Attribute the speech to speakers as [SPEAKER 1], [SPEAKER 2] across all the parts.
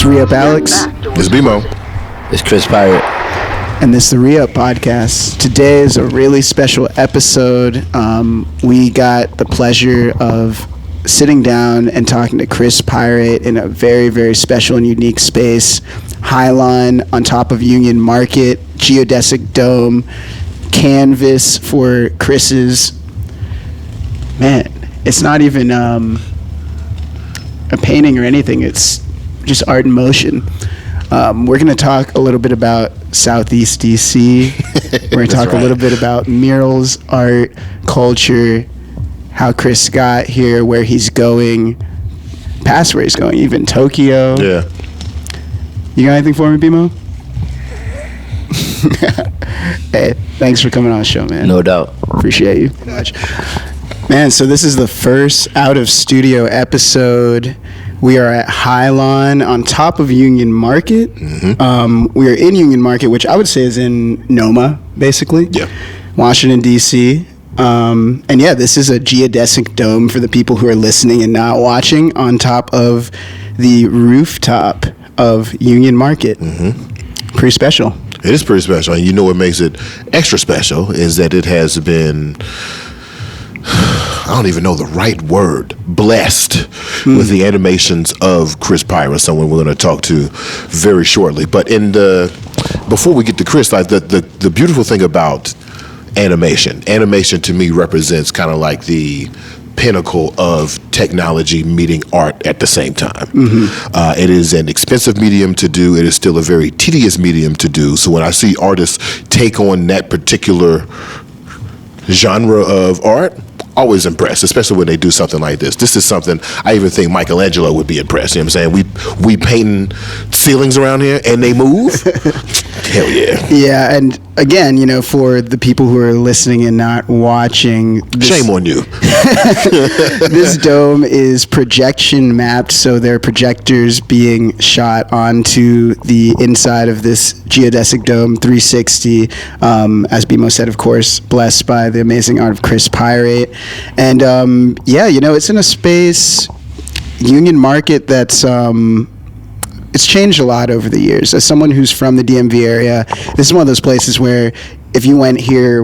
[SPEAKER 1] Re-Up Alex.
[SPEAKER 2] It's BMO.
[SPEAKER 3] It's Chris Pyrate.
[SPEAKER 1] And this is the Re-Up Podcast. Today is a really special episode. We got the pleasure of sitting down and talking to Chris Pyrate in a very, very special and unique space. Highline on top of Union Market, geodesic dome, canvas for Chris's. Man, it's not even a painting or anything. It's just art in motion. We're going to talk a little bit about Southeast DC. We're going to talk a little bit about murals, art, culture, how Chris got here, where he's going, past where he's going, even Tokyo.
[SPEAKER 2] Yeah.
[SPEAKER 1] You got anything for me, BMO? Hey, thanks for coming on the show, man.
[SPEAKER 3] No doubt.
[SPEAKER 1] Appreciate you much. Man, so this is the first out-of-studio episode. We are at Highline on top of Union Market. Mm-hmm. We are in Union Market, which I would say is in Noma, basically.
[SPEAKER 2] Yeah.
[SPEAKER 1] Washington, D.C. And yeah, this is a geodesic dome for the people who are listening and not watching on top of the rooftop of Union Market. Mm-hmm. Pretty special.
[SPEAKER 2] It is pretty special. And you know what makes it extra special is that it has been, I don't even know the right word, blessed with the animations of Chris Pyrate, someone we're going to talk to very shortly. But before we get to Chris, like the beautiful thing about animation to me represents kind of like the pinnacle of technology meeting art at the same time. Mm-hmm. It is an expensive medium to do. It is still a very tedious medium to do. So when I see artists take on that particular genre of art, always impressed, especially when they do something like this. This is something I even think Michelangelo would be impressed. You know what I'm saying? We painting ceilings around here and they move. Hell yeah.
[SPEAKER 1] Yeah, and again, you know, for the people who are listening and not watching,
[SPEAKER 2] shame on you.
[SPEAKER 1] This dome is projection mapped, so there are projectors being shot onto the inside of this geodesic dome 360. As BMO said, of course, blessed by the amazing art of Chris Pyrate. And yeah, you know, it's in a space, Union Market, that's it's changed a lot over the years. As someone who's from the DMV area, this is one of those places where if you went here,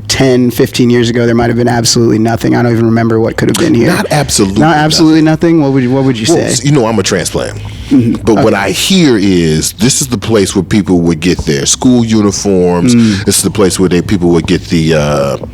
[SPEAKER 1] 10, 15 years ago, there might have been absolutely nothing. I don't even remember what could have been here.
[SPEAKER 2] Not absolutely
[SPEAKER 1] nothing. What would you say?
[SPEAKER 2] You know, I'm a transplant. Mm-hmm. But what I hear is this is the place where people would get their school uniforms. This is the place where people would get the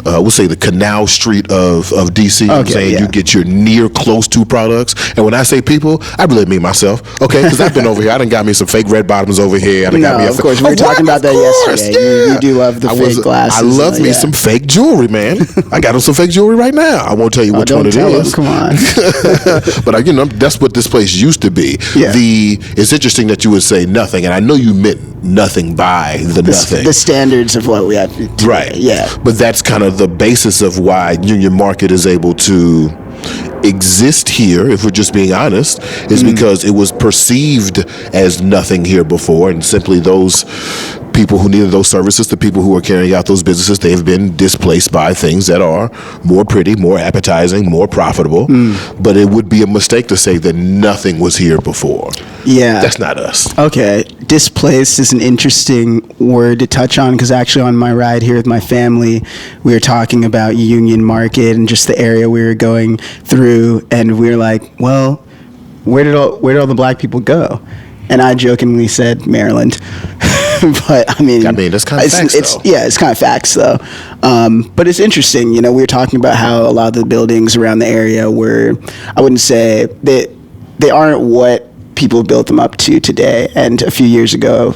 [SPEAKER 2] we'll say the Canal Street of DC. Okay, I'm saying you get your near close to products. And when I say people, I really mean myself. Okay, because I've been over here. I done got me some fake red bottoms over here.
[SPEAKER 1] Of course. We were talking about that yesterday. Yeah. You do love the fake glasses.
[SPEAKER 2] I love me some fake jewelry, man. I got on some fake jewelry right now. I won't tell you which one it is.
[SPEAKER 1] Come on.
[SPEAKER 2] But you know, that's what this place used to be. Yeah. It's interesting that you would say nothing, and I know you meant nothing by the nothing. The standards of what we have today.
[SPEAKER 1] Right. Yeah.
[SPEAKER 2] But that's kind of the basis of why Union Market is able to exist here, if we're just being honest, is because it was perceived as nothing here before, and simply those people who needed those services, the people who are carrying out those businesses, they have been displaced by things that are more pretty, more appetizing, more profitable. But it would be a mistake to say that nothing was here before.
[SPEAKER 1] Yeah.
[SPEAKER 2] That's not us.
[SPEAKER 1] Okay. Displaced is an interesting word to touch on, because actually on my ride here with my family, we were talking about Union Market and just the area we were going through, and we were like, well, where did all the black people go? And I jokingly said Maryland. But I mean,
[SPEAKER 2] that's kind of facts, though.
[SPEAKER 1] Yeah, it's kind of facts, though. But it's interesting. You know, we were talking about how a lot of the buildings around the area were, I wouldn't say they aren't what people built them up to today. And a few years ago,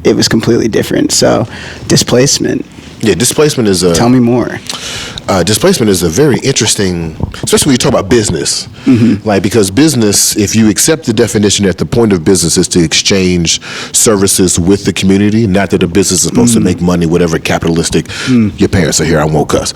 [SPEAKER 1] it was completely different. So, displacement.
[SPEAKER 2] Yeah, displacement is
[SPEAKER 1] Tell me more.
[SPEAKER 2] Displacement is a very interesting, especially when you talk about business. Mm-hmm. Like, because business, if you accept the definition that the point of business is to exchange services with the community, not that a business is supposed to make money, whatever capitalistic, your parents are here, I won't cuss,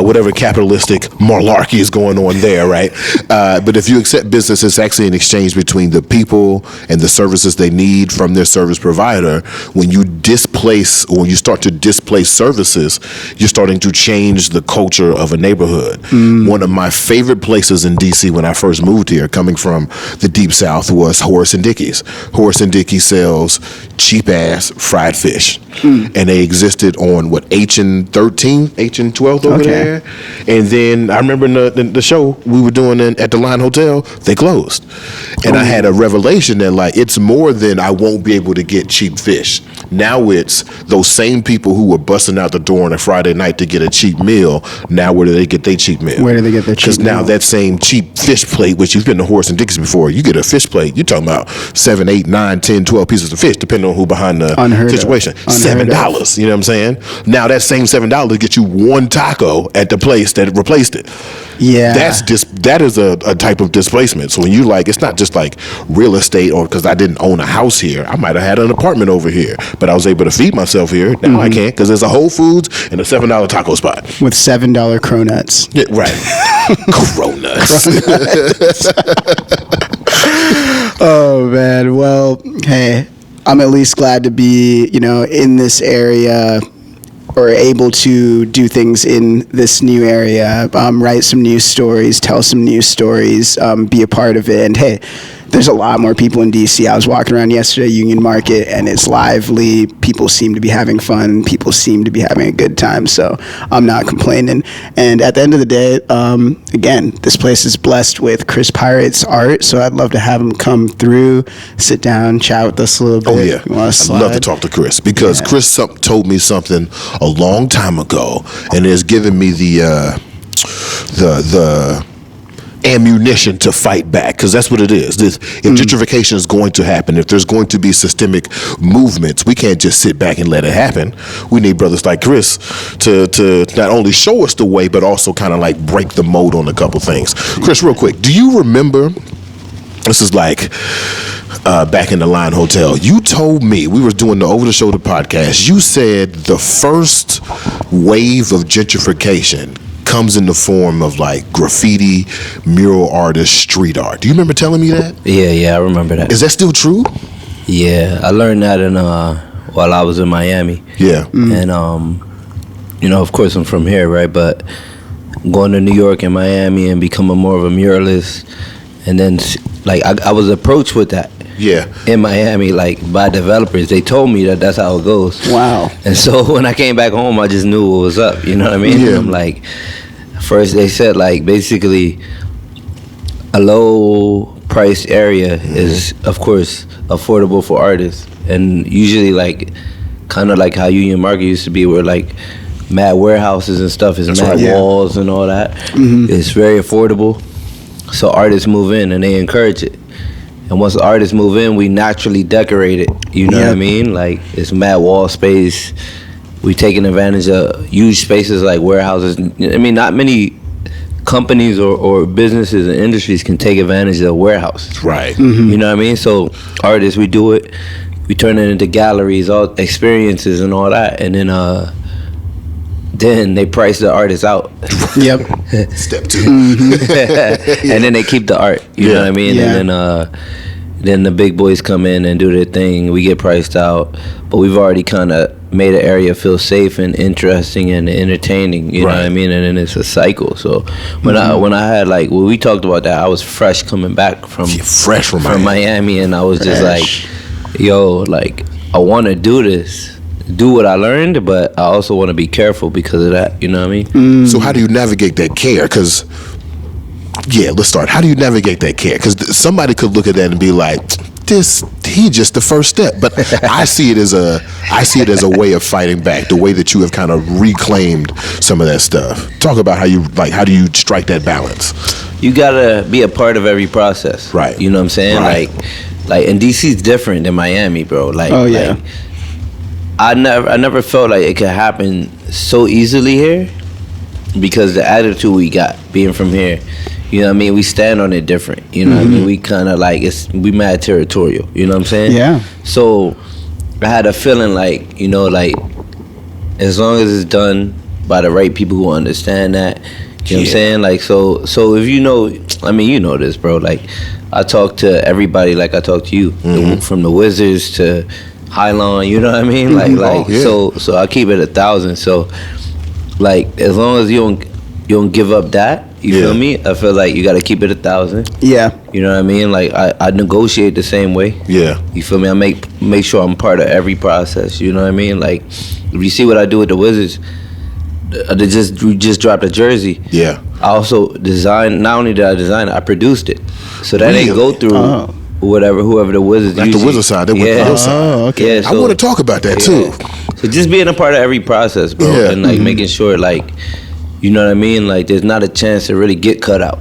[SPEAKER 2] whatever capitalistic malarkey is going on there, right? But if you accept business, it's actually an exchange between the people and the services they need from their service provider. When you displace, or when you start to displace services, you're starting to change the culture culture of a neighborhood. One of my favorite places in DC when I first moved here, coming from the Deep South, was Horace and Dickey's. Horace and Dickey sells cheap ass fried fish, and they existed on H and 13, H and 12 over there. And then I remember in the show we were doing at the Line Hotel, they closed, and I had a revelation that like it's more than I won't be able to get cheap fish. Now it's those same people who were busting out the door on a Friday night to get a cheap meal. Now where do they get their cheap meal?
[SPEAKER 1] Where do they get their cheap meal?
[SPEAKER 2] Because now that same cheap fish plate, which you've been to Horace and Dickey's before, you get a fish plate, you're talking about 7, 8, 9, 10, 12 pieces of fish, depending on who behind the situation. $7. You know what I'm saying? Now that same $7 gets you one taco at the place that replaced it.
[SPEAKER 1] Yeah.
[SPEAKER 2] That is a type of displacement. So when you like, it's not just like real estate or because I didn't own a house here. I might have had an apartment over here, but I was able to feed myself here. Now I can't because there's a Whole Foods and a $7 taco spot.
[SPEAKER 1] With $7 cronuts.
[SPEAKER 2] Yeah, right. Cronuts.
[SPEAKER 1] Oh, man. Well, hey, I'm at least glad to be, in this area or able to do things in this new area, write some news stories, tell some news stories, be a part of it. And hey, there's a lot more people in DC. I was walking around yesterday, Union Market, and it's lively. People seem to be having fun. People seem to be having a good time. So I'm not complaining. And at the end of the day, again, this place is blessed with Chris Pyrate's art. So I'd love to have him come through, sit down, chat with us a little bit.
[SPEAKER 2] Oh, yeah. I'd love to talk to Chris because Chris told me something a long time ago, and it's given me the ammunition to fight back, because that's what it is. If gentrification is going to happen, if there's going to be systemic movements, we can't just sit back and let it happen. We need brothers like Chris to not only show us the way, but also kind of like break the mold on a couple things. Chris, real quick, do you remember, this is like back in the Line Hotel, you told me, we were doing the Over the Shoulder podcast, you said the first wave of gentrification comes in the form of like graffiti, mural artists, street art. Do you remember telling me that?
[SPEAKER 3] Yeah, I remember that.
[SPEAKER 2] Is that still true?
[SPEAKER 3] Yeah, I learned that while I was in Miami.
[SPEAKER 2] Yeah.
[SPEAKER 3] And of course I'm from here, right? But going to New York and Miami and becoming more of a muralist, and then like I was approached with that.
[SPEAKER 2] Yeah.
[SPEAKER 3] In Miami, like by developers, they told me that that's how it goes.
[SPEAKER 1] Wow.
[SPEAKER 3] And so when I came back home, I just knew what was up. You know what I mean?
[SPEAKER 2] Yeah.
[SPEAKER 3] And I'm like, first they said like basically a low priced area is of course affordable for artists, and usually like kind of like how Union Market used to be, where like mad warehouses and stuff is mad walls and all that. It's very affordable, so artists move in and they encourage it. And once the artists move in, we naturally decorate it. You know what I mean? Like, it's mad wall space. We taking advantage of huge spaces like warehouses. I mean, not many companies or businesses and industries can take advantage of warehouses.
[SPEAKER 2] Right.
[SPEAKER 3] You know what I mean? So artists, we do it. We turn it into galleries, all experiences and all that. And then they price the artists out.
[SPEAKER 1] Yep.
[SPEAKER 2] Step 2.
[SPEAKER 3] And then they keep the art. You know what I mean?
[SPEAKER 1] Yeah.
[SPEAKER 3] And then the big boys come in and do their thing. We get priced out, but we've already kind of made an area feel safe and interesting and entertaining. You know what I mean? And then it's a cycle. So when I had like, when we talked about that, I was fresh coming back from Miami, and I was just like, yo, like I want to do this. Do what I learned, but I also want to be careful because of that. You know what I mean?
[SPEAKER 2] So how do you navigate that care? Because let's start. How do you navigate that care? Because somebody could look at that and be like, he just the first step. But I see it as a way of fighting back. The way that you have kind of reclaimed some of that stuff. Talk about how do you strike that balance?
[SPEAKER 3] You gotta be a part of every process,
[SPEAKER 2] right?
[SPEAKER 3] You know what I'm saying?
[SPEAKER 2] Right.
[SPEAKER 3] Like, and DC's different than Miami, bro. Like,
[SPEAKER 1] like,
[SPEAKER 3] I never felt like it could happen so easily here because the attitude we got being from here, you know what I mean? We stand on it different, you know what I mean? We kind of like, we mad territorial, you know what I'm saying?
[SPEAKER 1] Yeah.
[SPEAKER 3] So I had a feeling like, you know, like as long as it's done by the right people who understand that, you know what I'm saying? Like, so if you know, I mean, you know this, bro. Like, I talk to everybody like I talk to you, from the Wizards to Hylon, you know what I mean? So I keep it 1,000. So like, as long as you don't you don't give up that. You feel me? I feel like you got to keep it 1,000.
[SPEAKER 1] Yeah.
[SPEAKER 3] You know what I mean? Like I negotiate the same way.
[SPEAKER 2] Yeah.
[SPEAKER 3] You feel me? I make sure I'm part of every process. You know what I mean? Like if you see what I do with the Wizards, we just dropped a jersey.
[SPEAKER 2] Yeah.
[SPEAKER 3] I also designed. Not only did I design it, I produced it. So that
[SPEAKER 2] Really?
[SPEAKER 3] ain't go through whoever the Wizards.
[SPEAKER 2] Not the Wizard side. They went to your side.
[SPEAKER 1] Oh, okay.
[SPEAKER 3] Yeah,
[SPEAKER 2] I want to talk about that too.
[SPEAKER 3] So just being a part of every process, bro,
[SPEAKER 2] Yeah.
[SPEAKER 3] and like making sure, like, you know what I mean, like, there's not a chance to really get cut out.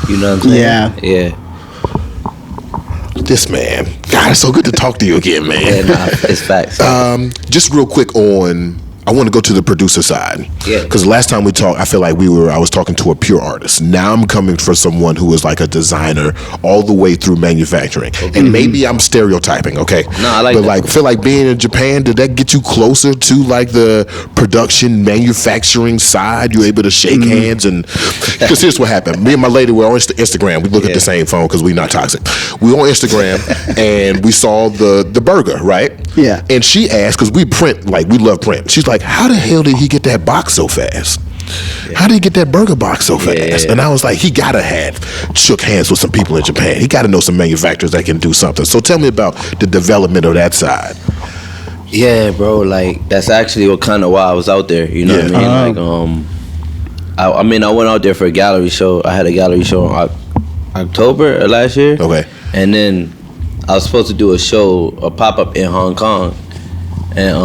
[SPEAKER 3] You know what I'm saying? Yeah.
[SPEAKER 2] This man, God, it's so good to talk to you again, man.
[SPEAKER 3] Yeah, nah, it's facts.
[SPEAKER 2] Just real quick on, I want to go to the producer side.
[SPEAKER 3] Yeah.
[SPEAKER 2] Because last time we talked, I feel like I was talking to a pure artist. Now I'm coming for someone who is like a designer all the way through manufacturing. Okay. And maybe I'm stereotyping, okay?
[SPEAKER 3] No, I like
[SPEAKER 2] but
[SPEAKER 3] that.
[SPEAKER 2] like, feel like being in Japan, did that get you closer to like the production manufacturing side? You able to shake hands? And because here's what happened. Me and my lady were on Instagram. We look at the same phone because we're not toxic. We on Instagram and we saw the burger, right?
[SPEAKER 1] Yeah.
[SPEAKER 2] And she asked, because we print, like we love print. She's like, how the hell did he get that box so fast? How did he get that burger box so fast? And I was like, he gotta have shook hands with some people in Japan. He gotta know some manufacturers that can do something. So tell me about the development of that side.
[SPEAKER 3] Yeah, bro, like, that's actually what kind of why I was out there, you know what I mean? Like, I went out there for a gallery show. I had a gallery show in October of last year.
[SPEAKER 2] Okay.
[SPEAKER 3] And then I was supposed to do a pop-up in Hong Kong, and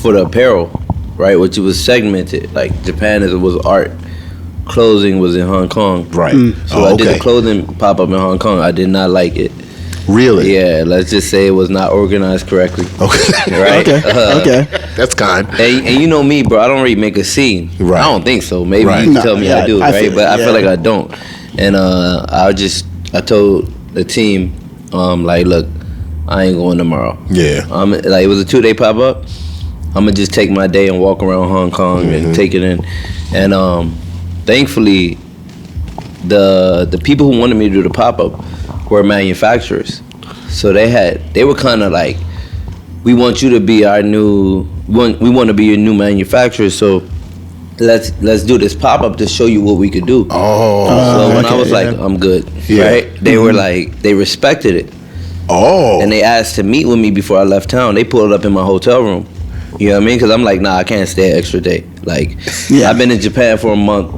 [SPEAKER 3] for the apparel, right, which was segmented. Like, Japan was art, clothing was in Hong Kong.
[SPEAKER 2] Right.
[SPEAKER 3] So I did a clothing pop-up in Hong Kong. I did not like it.
[SPEAKER 2] Really?
[SPEAKER 3] Yeah, let's just say it was not organized correctly.
[SPEAKER 2] Okay.
[SPEAKER 3] Right?
[SPEAKER 1] Okay.
[SPEAKER 2] That's kind.
[SPEAKER 3] And you know me, bro, I don't really make a scene.
[SPEAKER 2] Right.
[SPEAKER 3] I don't think so. Maybe
[SPEAKER 2] Right.
[SPEAKER 3] you can tell me I do,
[SPEAKER 1] I
[SPEAKER 3] right?
[SPEAKER 1] feel
[SPEAKER 3] But
[SPEAKER 1] it,
[SPEAKER 3] I feel like I don't. And I told the team, like, look, I ain't going tomorrow.
[SPEAKER 2] Yeah.
[SPEAKER 3] Like, it was a 2-day pop-up. I'm gonna just take my day and walk around Hong Kong and take it in. And thankfully, the people who wanted me to do the pop-up were manufacturers. So they were kind of like, we want you to be we want to be your new manufacturer, so let's do this pop-up to show you what we could do. So when I was like, I'm good, right? They were like, they respected it. And they asked to meet with me before I left town. They pulled up in my hotel room. You know what I mean? Because I'm like, nah, I can't stay an extra day. Like, I've been in Japan for a month.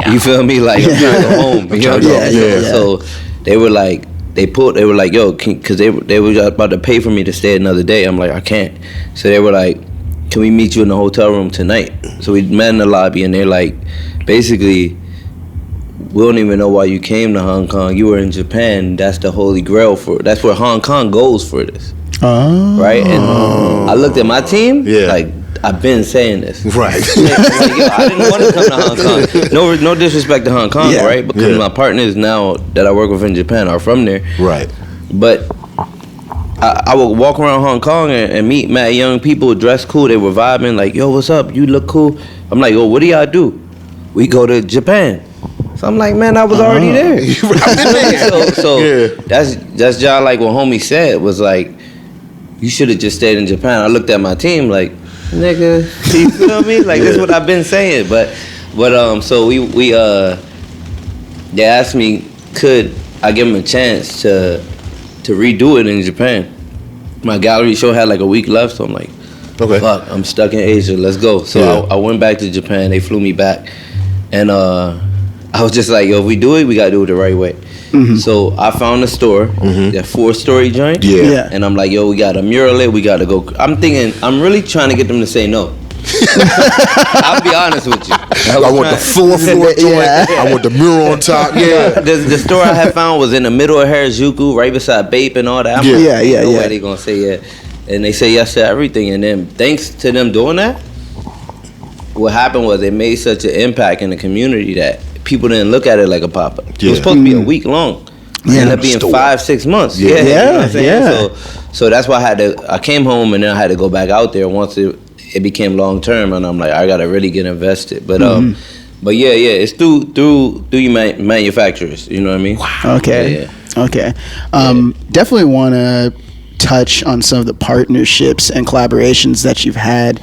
[SPEAKER 3] You feel me? Like, I'm trying to go home. You know what I'm saying? So they were like, yo, because they were about to pay for me to stay another day. I'm like, I can't. So they were like, can we meet you in the hotel room tonight? So we met in the lobby, and they're like, basically, we don't even know why you came to Hong Kong. You were in Japan. That's the holy grail that's where Hong Kong goes for this. Right? And I looked at my team, like, I've been saying this.
[SPEAKER 2] Right.
[SPEAKER 3] Like, yo, I didn't want to come to Hong Kong. No disrespect to Hong Kong, right? Because my partners now that I work with in Japan are from there.
[SPEAKER 2] Right.
[SPEAKER 3] But I would walk around Hong Kong and meet mad young people dressed cool. They were vibing, like, yo, what's up? You look cool. I'm like, yo, what do y'all do? We go to Japan. So I'm like, man, I was already there. So that's John, like what homie said was like, you should have just stayed in Japan. I looked at my team like, nigga, you feel me? Like, that's what I've been saying. But so we they asked me, could I give them a chance to redo it in Japan? My gallery show had like a week left, so I'm like, fuck, I'm stuck in Asia, let's go. So I went back to Japan. They flew me back, and I was just like, yo, if we do it, we gotta do it the right way. So I found a store, that 4-story joint. And I'm like, yo, we gotta mural it, we gotta go. I'm really trying to get them to say no. I'll be honest with you.
[SPEAKER 2] I want the 4th-floor joint. I want the mural on top.
[SPEAKER 3] The store I had found was in the middle of Harajuku, right beside Bape and all that. I'm like, no way they gonna say yeah. And they say yes to everything. And then thanks to them doing that, what happened was it made such an impact in the community that people didn't look at it like a pop-up. It was supposed to be a week long. It ended up being 5-6 months. You know what I'm saying? So that's why I came home and then I had to go back out there once it became long term, and I'm like, I gotta really get invested. But it's through your manufacturers. You know what I mean?
[SPEAKER 1] Okay. Okay. Definitely want to touch on some of the partnerships and collaborations that you've had.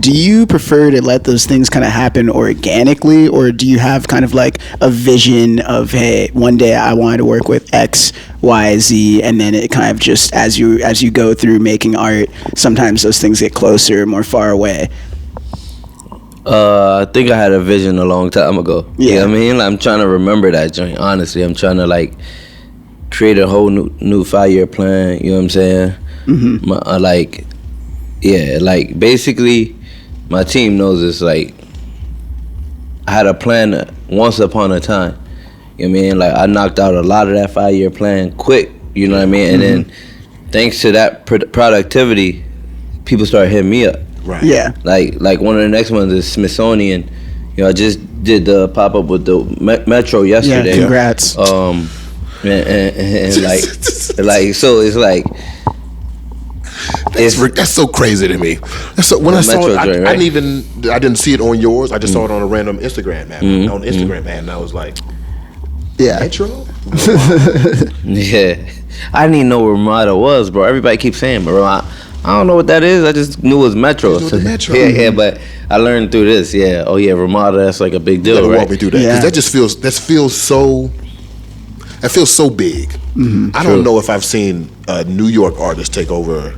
[SPEAKER 1] Do you prefer to let those things kind of happen organically, or do you have kind of like a vision of, hey, one day I wanted to work with X, Y, Z, and then it kind of just as you go through making art, sometimes those things get closer, more far away?
[SPEAKER 3] I think I had a vision a long time ago.
[SPEAKER 1] Yeah.
[SPEAKER 3] You know what I mean? I'm trying to remember that joint, honestly. I'm trying to like create a whole new 5-year plan, you know what I'm saying? Like basically my team knows this, like I had a plan once upon a time. You know what I mean? Like I knocked out a lot of that 5-year plan quick, you know what I mean? And then thanks to that productivity, people started hitting me up.
[SPEAKER 2] Right.
[SPEAKER 1] Yeah.
[SPEAKER 3] Like one of the next ones is Smithsonian. You know, I just did the pop up with the Metro yesterday.
[SPEAKER 1] Yeah, congrats.
[SPEAKER 3] And like so it's like
[SPEAKER 2] that's so crazy to me. So when I saw it, I didn't see it on yours. I just saw it on a random Instagram map on Instagram, man. And I was like,
[SPEAKER 1] yeah,
[SPEAKER 2] Metro.
[SPEAKER 3] Yeah, I didn't even know where Ramada was, bro. Everybody keeps saying, bro, I don't know what that is. I just knew it was Metro.
[SPEAKER 2] Metro.
[SPEAKER 3] Yeah, but I learned through this. Yeah, oh yeah, Ramada. That's like a big deal, right?
[SPEAKER 2] Walk me through that, because that just feels so. That feels so big. I don't know if I've seen a New York artist take over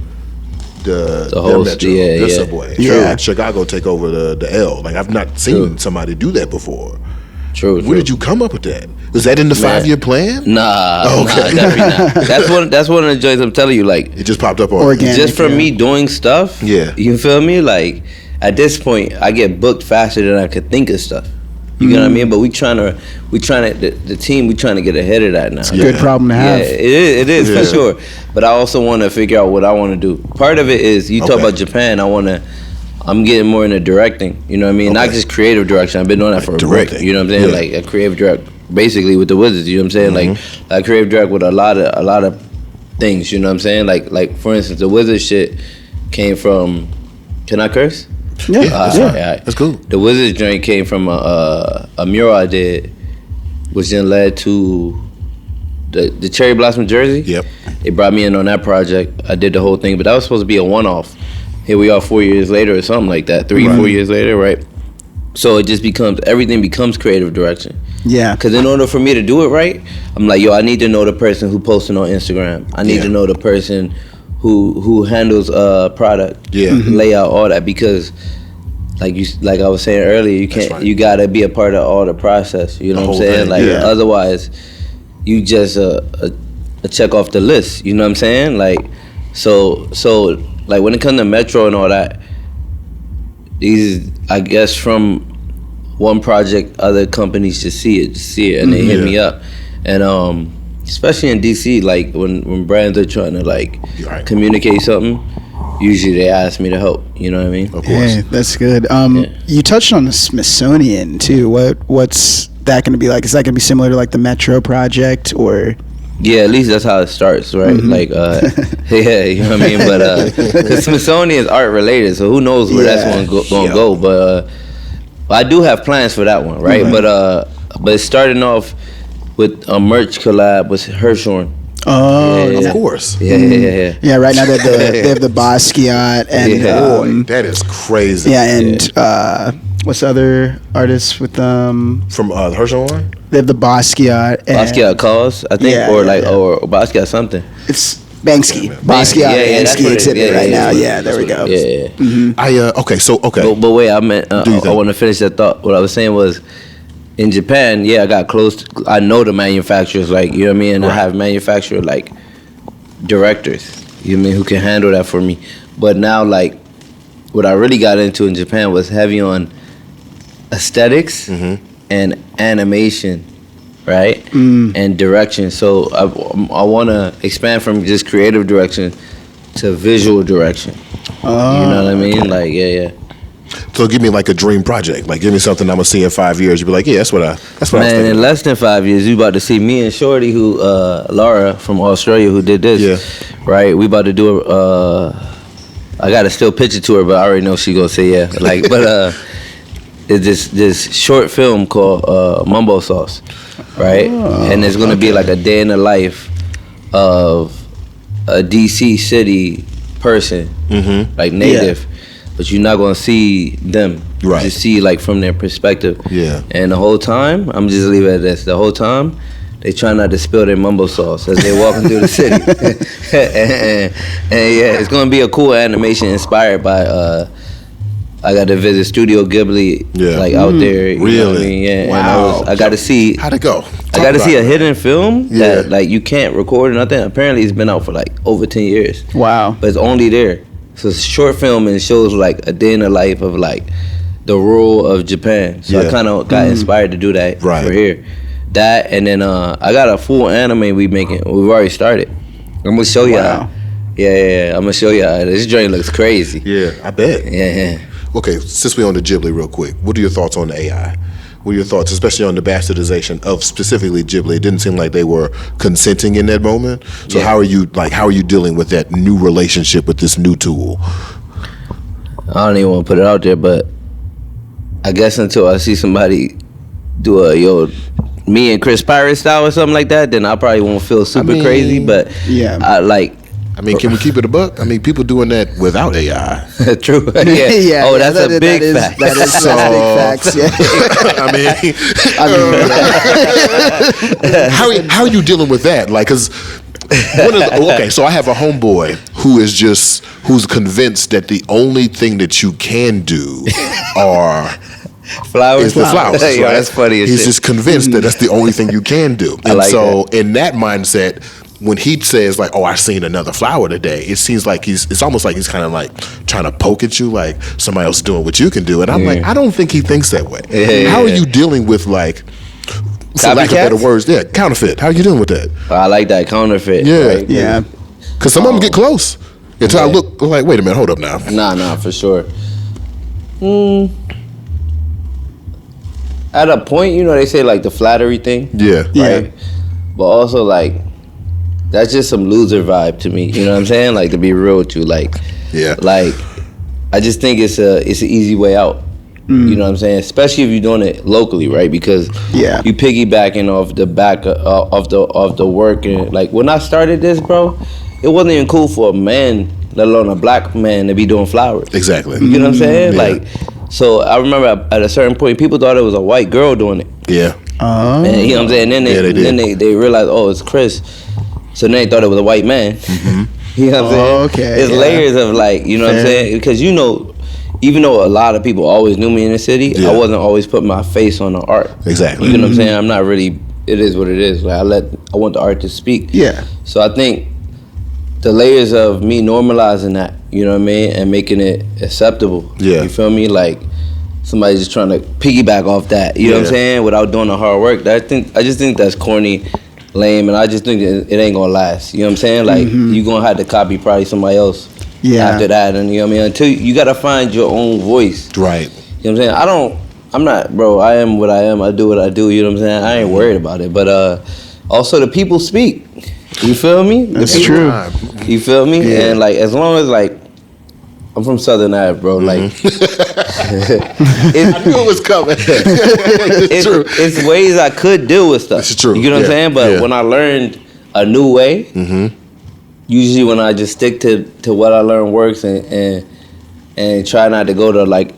[SPEAKER 2] the
[SPEAKER 3] whole
[SPEAKER 2] Metro,
[SPEAKER 3] the
[SPEAKER 2] subway.
[SPEAKER 1] Yeah.
[SPEAKER 2] Chicago take over the L. Like I've not seen somebody do that before.
[SPEAKER 3] True.
[SPEAKER 2] Where did you come up with that? Was that in the 5-year plan?
[SPEAKER 3] Nah,
[SPEAKER 2] Okay.
[SPEAKER 3] nah, definitely not. That's one of the joints I'm telling you. Like
[SPEAKER 2] It just popped up on
[SPEAKER 1] Organic.
[SPEAKER 3] just from me doing stuff.
[SPEAKER 2] Yeah.
[SPEAKER 3] You feel me? Like at this point, I get booked faster than I could think of stuff. You know what I mean? But the team, we trying to get ahead of that now.
[SPEAKER 1] It's a good problem to have.
[SPEAKER 3] Yeah, it is for sure. But I also want to figure out what I want to do. Part of it is you talk about Japan. I'm getting more into directing. You know what I mean? Not just creative direction. I've been doing that for a break. You know what I'm saying? Like a creative direct, basically with the Wizards. You know what I'm saying? Like I creative direct with a lot of things. You know what I'm saying? Like for instance, the Wizards shit came from. Can I curse?
[SPEAKER 1] Yeah,
[SPEAKER 3] Sorry,
[SPEAKER 2] That's cool.
[SPEAKER 3] The Wizards joint came from a mural I did, which then led to the Cherry Blossom jersey.
[SPEAKER 2] Yep.
[SPEAKER 3] They brought me in on that project. I did the whole thing, but that was supposed to be a one-off. Here we are 4 years later or something like that, 4 years later, right? So it just everything becomes creative direction.
[SPEAKER 1] Yeah.
[SPEAKER 3] Because in order for me to do it right, I'm like, I need to know the person who posting on Instagram. I need to know the person who handles product, layout, all that, because like I was saying earlier, you gotta be a part of all the process. You know what I'm saying? Otherwise, you just a check off the list. You know what I'm saying? Like so like when it comes to Metro and all that, these I guess from one project, other companies just see it, and they hit me up, and especially in DC, like when brands are trying to like communicate something, usually they ask me to help. You know what I mean? Of course.
[SPEAKER 1] Hey, that's good. You touched on the Smithsonian too. What's that going to be like? Is that going to be similar to like the Metro project, or?
[SPEAKER 3] Yeah, at least that's how it starts, right? Like, yeah, you know what I mean? But the Smithsonian is art related, so who knows where that's going to go. But I do have plans for that one, right? But it's starting off with a merch collab with Hirshhorn.
[SPEAKER 1] Oh,
[SPEAKER 2] of course.
[SPEAKER 3] Yeah.
[SPEAKER 1] Yeah, right now they have the Basquiat and
[SPEAKER 2] boy, that is crazy.
[SPEAKER 1] Yeah, and what's the other artist with
[SPEAKER 2] from Hirshhorn?
[SPEAKER 1] They have the Basquiat. And
[SPEAKER 3] Basquiat Cause, I think, or Basquiat something.
[SPEAKER 1] It's Banksy. Basquiat Banksy exhibit right now. Yeah, there we go.
[SPEAKER 3] Yeah.
[SPEAKER 2] Okay.
[SPEAKER 3] But wait, I meant I want to finish that thought. What I was saying was, in Japan, I got close. I know the manufacturers, like, you know what I mean, and I have manufacturer like directors, you know what I mean, who can handle that for me. But now, like, what I really got into in Japan was heavy on aesthetics and animation, right, and direction. So I want to expand from just creative direction to visual direction. You know what I mean? Like, yeah.
[SPEAKER 2] So give me like a dream project. Like, give me something I'm gonna see in 5 years. You'll be like, yeah, that's what I was thinking.
[SPEAKER 3] In less than 5 years, you about to see me and Shorty, who Laura from Australia, who did this. Yeah. Right. We about to do I gotta still pitch it to her, but I already know she gonna say yeah. Like, but it's this short film called Mumbo Sauce, right? And it's gonna be like a day in the life of a DC city person, like native, but you're not gonna see them.
[SPEAKER 2] Right.
[SPEAKER 3] You just see like from their perspective.
[SPEAKER 2] Yeah.
[SPEAKER 3] And the whole time, I'm just leave it at this. The whole time, they try not to spill their mumbo sauce as they're walking through the city. and yeah, it's gonna be a cool animation inspired by. I got to visit Studio Ghibli, like out there. You know what I mean? Yeah.
[SPEAKER 2] Wow.
[SPEAKER 3] And I got to see.
[SPEAKER 2] How'd it go?
[SPEAKER 3] I got to see a hidden film that like you can't record or nothing. Apparently, it's been out for like over 10 years.
[SPEAKER 1] Wow.
[SPEAKER 3] But it's only there. So it's a short film and it shows like a day in the life of like the rural of Japan. So I kind of got inspired to do that for here. That and then I got a full anime we've already started. I'm gonna show y'all. Yeah. I'm gonna show y'all. This joint looks crazy.
[SPEAKER 2] Yeah, I bet.
[SPEAKER 3] Yeah.
[SPEAKER 2] Okay, since we're on the Ghibli real quick, what are your thoughts on the AI? What are your thoughts, especially on the bastardization of specifically Ghibli? It didn't seem like they were consenting in that moment. So how are you dealing with that new relationship with this new tool?
[SPEAKER 3] I don't even want to put it out there, but I guess until I see somebody do me and Chris Pyrate style or something like that, then I probably won't feel super crazy. But
[SPEAKER 2] I mean, can we keep it a buck? I mean, people doing that without AI.
[SPEAKER 3] True. Yeah. Oh, that's a big fact.
[SPEAKER 1] That is big facts. Yeah.
[SPEAKER 2] How are you dealing with that? Like, cause so I have a homeboy who's convinced that the only thing that you can do
[SPEAKER 3] flowers.
[SPEAKER 2] The flowers.
[SPEAKER 3] Yeah, that's funny as
[SPEAKER 2] He's
[SPEAKER 3] shit.
[SPEAKER 2] just convinced that that's the only thing you can do. And in that mindset, when he says like, "Oh, I seen another flower today," it seems like it's almost like he's kind of like trying to poke at you, like somebody else doing what you can do. And I'm like, I don't think he thinks that way. How are you dealing with like, for lack of better words, counterfeit? How are you dealing with that?
[SPEAKER 3] I like that counterfeit.
[SPEAKER 2] Yeah,
[SPEAKER 3] right?
[SPEAKER 1] Yeah.
[SPEAKER 2] Because some of them get close until I look like, wait a minute, hold up now.
[SPEAKER 3] Nah, for sure. At a point, they say like the flattery thing.
[SPEAKER 2] Yeah.
[SPEAKER 3] Right. But also like, that's just some loser vibe to me. You know what I'm saying? Like, to be real with you, like, like I just think it's an easy way out. You know what I'm saying? Especially if you're doing it locally, right? Because you piggybacking off the back of the work. And like when I started this, bro, it wasn't even cool for a man, let alone a black man, to be doing flowers.
[SPEAKER 2] Exactly.
[SPEAKER 3] You know what I'm saying?
[SPEAKER 2] Yeah.
[SPEAKER 3] Like, so I remember at a certain point, people thought it was a white girl doing it.
[SPEAKER 2] Yeah.
[SPEAKER 3] And, you know what I'm saying? And then they realized, oh, it's Chris. So then they thought it was a white man. You know what I'm saying?
[SPEAKER 1] Okay.
[SPEAKER 3] It's layers of like, you know what I'm saying? Because even though a lot of people always knew me in the city, I wasn't always putting my face on the art.
[SPEAKER 2] Exactly.
[SPEAKER 3] You know what I'm saying? I'm not really. It is what it is. Like I want the art to speak.
[SPEAKER 1] Yeah.
[SPEAKER 3] So I think the layers of me normalizing that, you know what I mean, and making it acceptable.
[SPEAKER 2] Yeah.
[SPEAKER 3] You feel me? Like somebody just trying to piggyback off that. You know what I'm saying? Without doing the hard work. I just think that's corny, lame, and I just think it ain't gonna last. You know what I'm saying? Like you gonna have to copy probably somebody else after that, and you know what I mean. Until you gotta find your own voice.
[SPEAKER 2] Right.
[SPEAKER 3] You know what I'm saying? I'm not, bro. I am what I am. I do what I do. You know what I'm saying? I ain't worried about it. But also the people speak. You feel me?
[SPEAKER 1] That's true.
[SPEAKER 3] You feel me?
[SPEAKER 2] Yeah.
[SPEAKER 3] And like as long as like I'm from Southern Ave, bro. Like
[SPEAKER 2] I knew it was coming. It's true.
[SPEAKER 3] It's ways I could deal with stuff.
[SPEAKER 2] It's true.
[SPEAKER 3] You know what I'm saying? But when I learned a new way, usually when I just stick to what I learned works and try not to go to like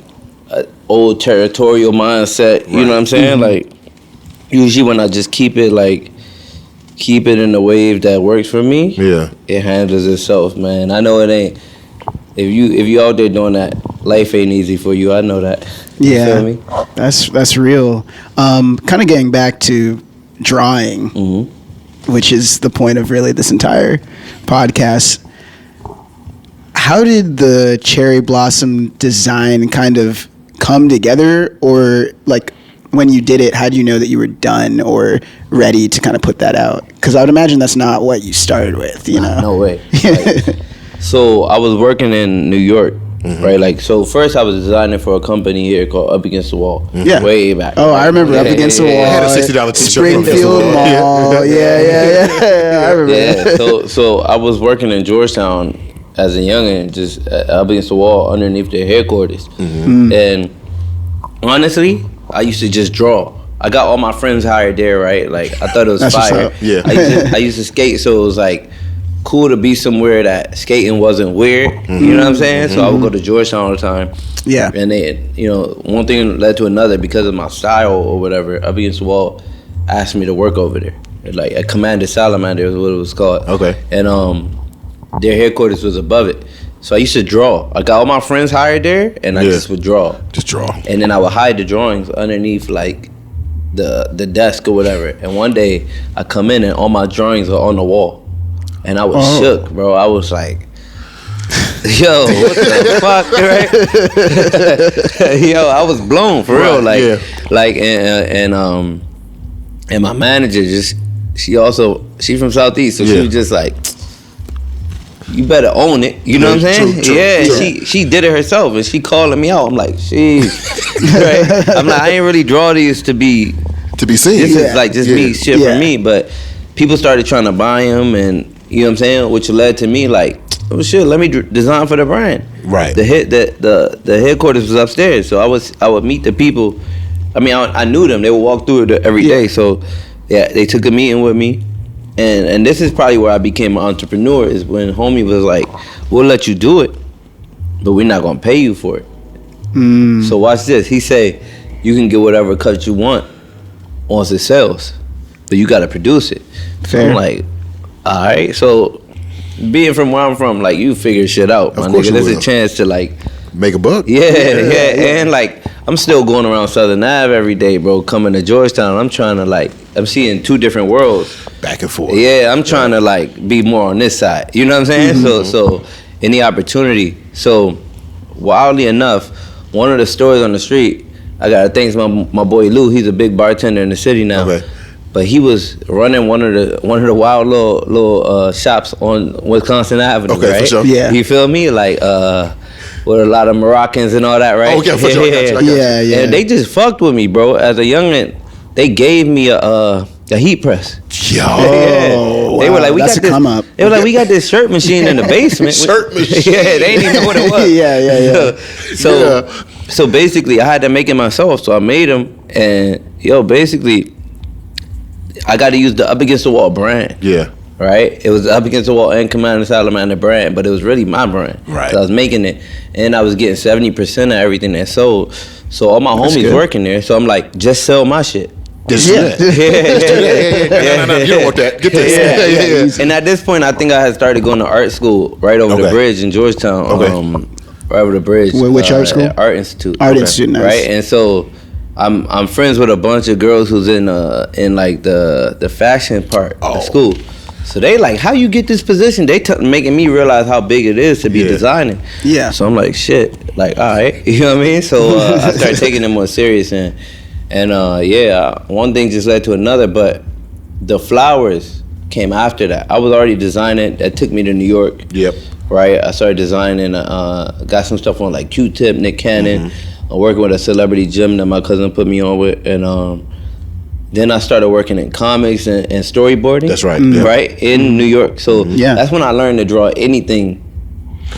[SPEAKER 3] an old territorial mindset. You know what I'm saying? Like usually when I just keep it in the wave that works for me, it handles itself, man. I know it ain't. If you out there doing that, life ain't easy for you. I know that. You feel me?
[SPEAKER 1] That's real. Kind of getting back to drawing, which is the point of really this entire podcast. How did the cherry blossom design kind of come together, or like when you did it, how do you know that you were done or ready to kind of put that out? Because I would imagine that's not what you started with, you know?
[SPEAKER 3] No way. Like, so I was working in New York, right? Like, so first I was designing for a company here called Up Against the Wall.
[SPEAKER 1] Yeah.
[SPEAKER 3] Way back.
[SPEAKER 1] Oh, I remember Up Against the Wall.
[SPEAKER 2] I had a $60 t-shirt.
[SPEAKER 1] Springfield Mall. Yeah. I remember that.
[SPEAKER 3] So I was working in Georgetown as a youngin', just up against the wall underneath their headquarters. And honestly, I used to just draw. I got all my friends hired there, right? Like, I thought it was
[SPEAKER 1] That's
[SPEAKER 3] fire.
[SPEAKER 1] what's up.
[SPEAKER 2] Yeah.
[SPEAKER 3] I used to skate, so it was like, cool to be somewhere that skating wasn't weird. You know what I'm saying? So I would go to Georgetown all the time.
[SPEAKER 1] Yeah.
[SPEAKER 3] And then, you know, one thing led to another because of my style or whatever. Up Against the Wall asked me to work over there. Like a Commander Salamander is what it was called.
[SPEAKER 2] Okay.
[SPEAKER 3] And their headquarters was above it. So I used to draw. I got all my friends hired there, and I just would draw.
[SPEAKER 2] Just draw.
[SPEAKER 3] And then I would hide the drawings underneath like the desk or whatever. And one day I come in and all my drawings are on the wall. And I was shook, bro. I was like, yo, what the fuck, right? Yo, I was blown for real. Like, and my manager she from Southeast, so she was just like, you better own it. You know what I'm saying?
[SPEAKER 2] True.
[SPEAKER 3] She did it herself, and she calling me out. I'm like, sheesh. Right? I'm like, I ain't really draw these to be
[SPEAKER 2] seen.
[SPEAKER 3] This is like just me shit for me, but people started trying to buy them, and you know what I'm saying, which led to me like, oh shit, let me design for the brand.
[SPEAKER 2] Right.
[SPEAKER 3] The headquarters was upstairs, so I would meet the people. I mean, I knew them. They would walk through it every day. So yeah, they took a meeting with me, and this is probably where I became an entrepreneur. Is when homie was like, we'll let you do it, but we're not gonna pay you for it. So watch this. He say, you can get whatever cut you want once it sells, but you gotta produce it. So I'm like, all right. So being from where I'm from, like, you figure shit out, my nigga. There's a chance to like
[SPEAKER 2] make a buck.
[SPEAKER 3] Yeah. And like, I'm still going around Southern Ave every day, bro. Coming to Georgetown, I'm trying to like, I'm seeing two different worlds,
[SPEAKER 2] back and forth.
[SPEAKER 3] Yeah, I'm trying to like be more on this side. You know what I'm saying? So any opportunity. So wildly enough, one of the stores on the street, I gotta thank my boy Lou. He's a big bartender in the city now. Okay. But he was running one of the wild little shops on Wisconsin Avenue, right?
[SPEAKER 2] For sure.
[SPEAKER 1] Yeah.
[SPEAKER 3] You feel me? Like with a lot of Moroccans and all that, right?
[SPEAKER 2] Oh, yeah, for sure. I got you.
[SPEAKER 1] Yeah.
[SPEAKER 3] And they just fucked with me, bro. As a youngin', they gave me a heat press.
[SPEAKER 2] Yo.
[SPEAKER 1] Wow.
[SPEAKER 3] They were like, we
[SPEAKER 1] That's
[SPEAKER 3] got this.
[SPEAKER 1] Come up.
[SPEAKER 3] They were like, we got this shirt machine in the basement.
[SPEAKER 2] Shirt machine.
[SPEAKER 3] Yeah, they didn't even know what it was.
[SPEAKER 1] Yeah.
[SPEAKER 3] So basically, I had to make it myself. So I made them, and basically, I got to use the Up Against the Wall brand.
[SPEAKER 2] Yeah.
[SPEAKER 3] Right? It was Up Against the Wall and Commander Salamander brand, but it was really my brand.
[SPEAKER 2] Right.
[SPEAKER 3] So I was making it, and I was getting 70% of everything that sold. So all my homies working there. So I'm like, just sell my shit.
[SPEAKER 2] No, you don't want that. Get this. Yeah.
[SPEAKER 3] And at this point, I think I had started going to art school right over the bridge in Georgetown. Right over the bridge.
[SPEAKER 1] Which art school?
[SPEAKER 3] Art Institute.
[SPEAKER 1] Art Institute, nice.
[SPEAKER 3] Right, and so I'm friends with a bunch of girls who's in like the fashion part of school. So they like, how you get this position? They making me realize how big it is to be designing. Yeah. So I'm like, shit. Like, all right, you know what I mean? So I started taking it more serious, and one thing just led to another. But the flowers came after that. I was already designing. That took me to New York.
[SPEAKER 2] Yep.
[SPEAKER 3] Right. I started designing. Got some stuff on like Q-Tip, Nick Cannon. I'm working with a celebrity gym that my cousin put me on with, and then I started working in comics and storyboarding.
[SPEAKER 2] That's right.
[SPEAKER 3] Right, in New York. So that's when I learned to draw anything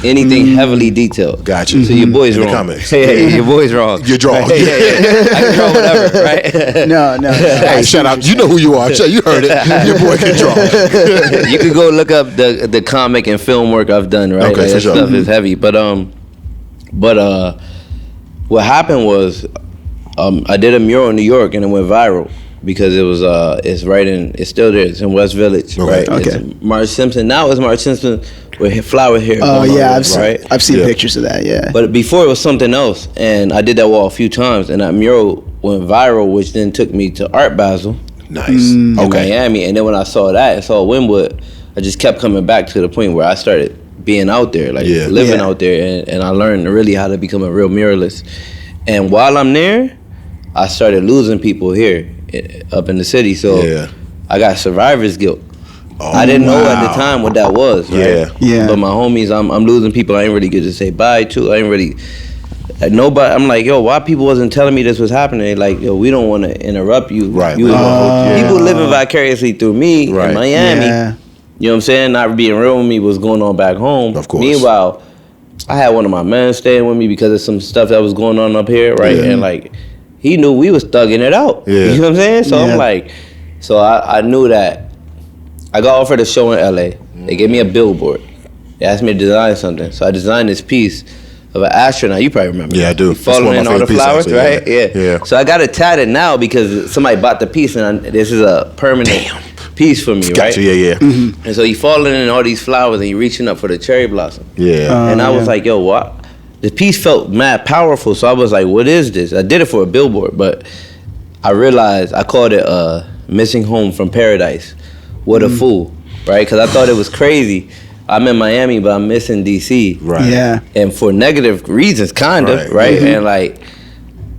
[SPEAKER 3] heavily detailed.
[SPEAKER 2] Gotcha.
[SPEAKER 3] So your boy's wrong.
[SPEAKER 2] The comics.
[SPEAKER 3] Your boy's wrong.
[SPEAKER 2] You're drawing.
[SPEAKER 3] Right? I can draw whatever, right?
[SPEAKER 1] No.
[SPEAKER 2] Hey, shout out. You know who you are. You heard it. Your boy can draw.
[SPEAKER 3] You could go look up the comic and film work I've done, right?
[SPEAKER 2] Okay,
[SPEAKER 3] like,
[SPEAKER 2] for sure.
[SPEAKER 3] Stuff is heavy. But what happened was I did a mural in New York and it went viral. Because it was it's still there. It's in West Village, right?
[SPEAKER 1] Okay.
[SPEAKER 3] It's Marge Simpson. Now it's Marge Simpson with flower hair.
[SPEAKER 1] Oh yeah, I've seen
[SPEAKER 2] Yeah.
[SPEAKER 1] pictures of that. Yeah.
[SPEAKER 3] But before it was something else, and I did that wall a few times, and that mural went viral, which then took me to Art Basel.
[SPEAKER 2] Nice.
[SPEAKER 3] In Miami, and then when I saw Wynwood, I just kept coming back to the point where I started being out there, like living out there, and I learned really how to become a real muralist. And while I'm there, I started losing people here up in the city, so I got survivor's guilt. I didn't know at the time what that was, right?
[SPEAKER 1] Yeah.
[SPEAKER 3] But my homies, I'm losing people I ain't really get to say bye to. I ain't really nobody. I'm like, yo, why people wasn't telling me this was happening? Like, yo, we don't want to interrupt you.
[SPEAKER 2] Right.
[SPEAKER 3] People living vicariously through me in Miami.
[SPEAKER 1] Yeah.
[SPEAKER 3] You know what I'm saying? Not being real with me, what's going on back home.
[SPEAKER 2] Of course.
[SPEAKER 3] Meanwhile, I had one of my men staying with me because of some stuff that was going on up here, right? And like, he knew we was thugging it out.
[SPEAKER 2] Yeah.
[SPEAKER 3] You know what I'm saying? So I'm like, so I knew that I got offered a show in LA. They gave me a billboard. They asked me to design something. So I designed this piece of an astronaut. You probably remember.
[SPEAKER 2] Yeah, I do.
[SPEAKER 3] Following in all the flowers, right?
[SPEAKER 2] Yeah.
[SPEAKER 3] So I got it tatted now because somebody bought the piece, and this is a permanent piece for me,
[SPEAKER 2] Gotcha,
[SPEAKER 3] right?
[SPEAKER 2] yeah.
[SPEAKER 3] And so you falling in all these flowers, and you reaching up for the cherry blossom.
[SPEAKER 2] Yeah.
[SPEAKER 3] And I was like, yo, what? The piece felt mad powerful, so I was like, what is this? I did it for a billboard, but I realized I called it Missing Home from Paradise. What a fool, right? Because I thought it was crazy. I'm in Miami, but I'm missing DC.
[SPEAKER 2] Right.
[SPEAKER 1] Yeah.
[SPEAKER 3] And for negative reasons, kind of, right? And like,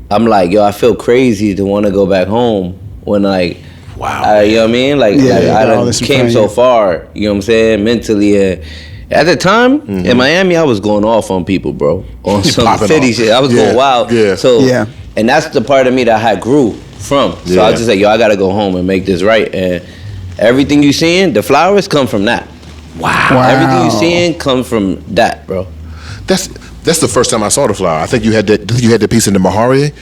[SPEAKER 3] I'm like, yo, I feel crazy to want to go back home when like,
[SPEAKER 2] wow.
[SPEAKER 3] You know what I mean? Like, I done came so far, you know what I'm saying, mentally. At the time, in Miami, I was going off on people, bro. On some city shit. I was going wild.
[SPEAKER 2] Yeah.
[SPEAKER 3] So, and that's the part of me that I had grew from. So I was just like, yo, I got to go home and make this right. And everything you seeing, the flowers come from that. Wow. Everything you seeing comes from that, bro.
[SPEAKER 2] That's the first time I saw the flower. I think you had the piece in the Mahari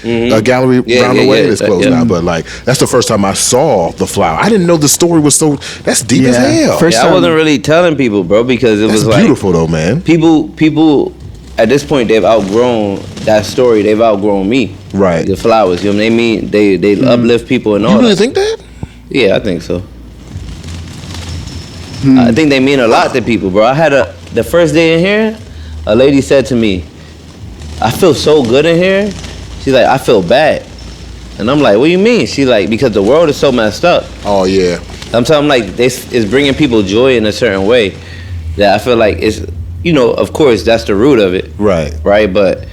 [SPEAKER 2] gallery around the way. It's closed now, but like that's the first time I saw the flower. I didn't know the story was so. That's deep as hell.
[SPEAKER 3] I wasn't really telling people, bro, because it was like
[SPEAKER 2] beautiful though, man.
[SPEAKER 3] People at this point they've outgrown that story. They've outgrown me.
[SPEAKER 2] Right.
[SPEAKER 3] The flowers, you know what I mean? They uplift people and all.
[SPEAKER 2] You really think that?
[SPEAKER 3] Yeah, I think so. I think they mean a lot to people, bro. I had the first day in here, a lady said to me, I feel so good in here. She's like, I feel bad. And I'm like, what do you mean? She's like, because the world is so messed up.
[SPEAKER 2] Oh, yeah.
[SPEAKER 3] I'm telling them, like, it's bringing people joy in a certain way that I feel like it's, you know, of course, that's the root of it.
[SPEAKER 2] Right.
[SPEAKER 3] Right? But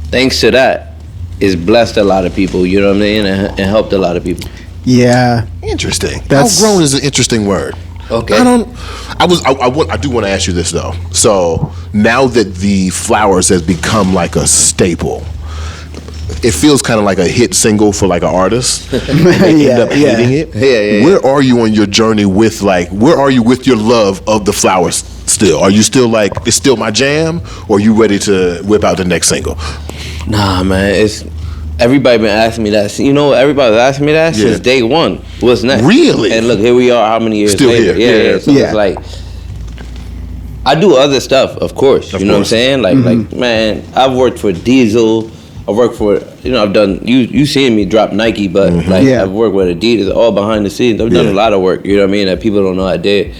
[SPEAKER 3] thanks to that, it's blessed a lot of people, you know what I mean? And helped a lot of people.
[SPEAKER 1] Yeah.
[SPEAKER 2] Interesting. Outgrown is an interesting word.
[SPEAKER 3] Okay.
[SPEAKER 2] I do want to ask you this though. So now that the flowers has become like a staple, it feels kind of like a hit single for like an artist. And they end up hating it.
[SPEAKER 3] Yeah.
[SPEAKER 2] Where are you on your journey with where are you with your love of the flowers still? Are you still like, it's still my jam, or are you ready to whip out the next single?
[SPEAKER 3] Nah, man, everybody been asking me that. You know, everybody was asking me that since day one. What's next?
[SPEAKER 2] Really?
[SPEAKER 3] And look, here we are. How many years
[SPEAKER 2] still
[SPEAKER 3] later?
[SPEAKER 2] Here?
[SPEAKER 3] Yeah. So it's like, I do other stuff, of course. You know what I'm saying? Like, man, I've worked for Diesel. I worked for, I've done. You seen me drop Nike, but I've worked with Adidas, all behind the scenes. I've done a lot of work. You know what I mean? That people don't know I did,